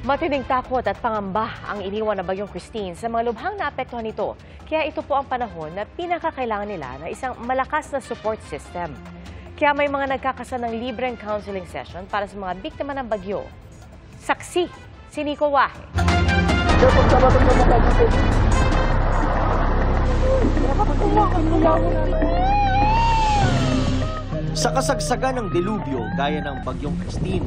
Matinding takot at pangamba ang iniwan na Bagyong Christine sa mga lubhang naapektuhan nito. Kaya ito po ang panahon na pinakakailangan nila na isang malakas na support system. Kaya may mga nagkakasa ng libreng counseling session para sa mga biktima ng bagyo. Saksi, si Nico Wahe. Sa kasagsagan ng delubyo gaya ng Bagyong Christine,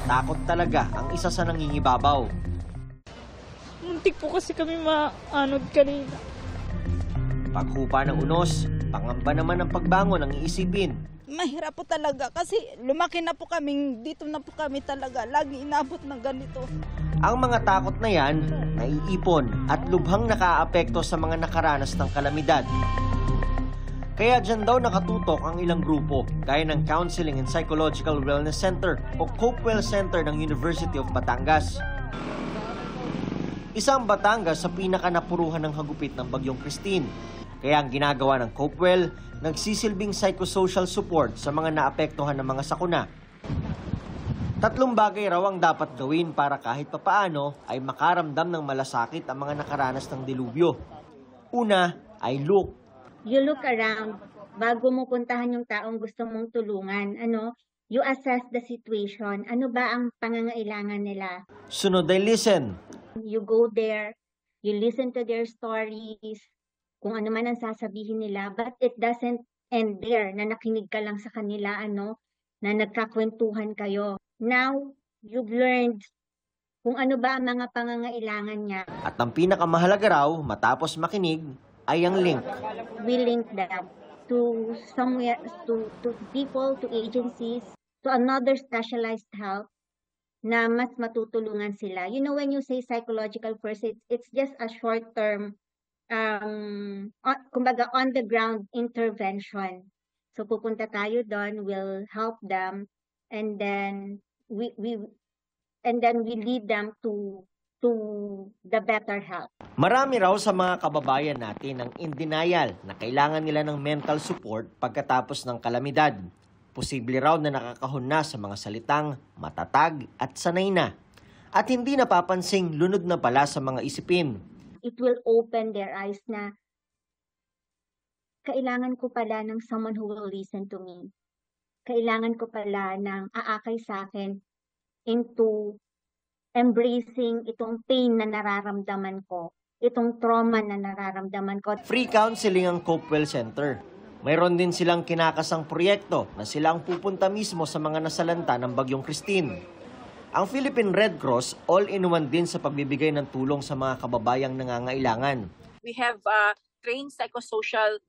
takot talaga ang isa sa nangingibabaw. Muntik po kasi kami maanod kanina. Paghupa ng unos, pangamba naman ang pagbangon ang iisipin. Mahirap po talaga kasi lumaki na po kami, dito na po kami talaga, lagi inabot ng ganito. Ang mga takot na yan, naiipon at lubhang nakaapekto sa mga nakaranas ng kalamidad. Kaya dyan daw nakatutok ang ilang grupo, gaya ng Counseling and Psychological Wellness Center o Copewell Center ng University of Batangas. Isang Batangas sa pinakanapuruhan ng hagupit ng Bagyong Christine. Kaya ang ginagawa ng Copewell, nagsisilbing psychosocial support sa mga naapektuhan ng mga sakuna. 3 bagay raw ang dapat gawin para kahit papaano ay makaramdam ng malasakit ang mga nakaranas ng delubyo. Una ay look. You look around bago mo puntahan yung taong gusto mong tulungan. You assess the situation. Ano ba ang pangangailangan nila? Sunod ay listen. You go there, you listen to their stories, kung ano man ang sasabihin nila, but it doesn't end there, na nakinig ka lang sa kanila, na nagkakwentuhan kayo. Now, you've learned kung ano ba ang mga pangangailangan niya. At ang pinakamahalaga raw, matapos makinig, ay ang link. We link them to somewhere, to people, to agencies, to another specialized help na mas matutulungan sila. You know, when you say psychological first, it's just a short-term, kumbaga on-the-ground intervention. So pupunta tayo doon, we'll help them, and then we lead them to the better help. Marami raw sa mga kababayan natin ang in denial na kailangan nila ng mental support pagkatapos ng kalamidad. Posible raw na nakakahon na sa mga salitang matatag at sanay na. At hindi napapansing lunod na pala sa mga isipin. It will open their eyes na kailangan ko pala ng someone who will listen to me. Kailangan ko pala ng aakay sa akin into embracing itong pain na nararamdaman ko, itong trauma na nararamdaman ko. Free counseling ang Copewell Center. Mayroon din silang kinakasang proyekto na sila ang pupunta mismo sa mga nasalanta ng Bagyong Christine. Ang Philippine Red Cross all-in-one din sa pagbibigay ng tulong sa mga kababayang nangangailangan. We have a trained psychosocial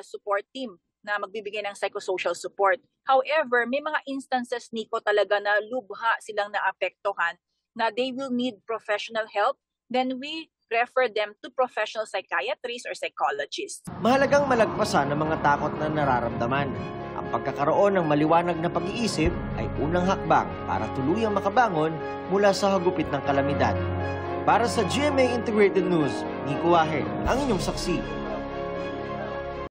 support team na magbibigay ng psychosocial support. However, may mga instances, Nico, talaga na lubha silang naapektuhan na they will need professional help. Then we refer them to professional psychiatrists or psychologists. Mahalagang malagpasan ang mga takot na nararamdaman. Ang pagkakaroon ng maliwanag na pag-iisip ay unang hakbang para tuluyang makabangon mula sa hagupit ng kalamidad. Para sa GMA Integrated News, Nico Wahe, ang inyong saksi.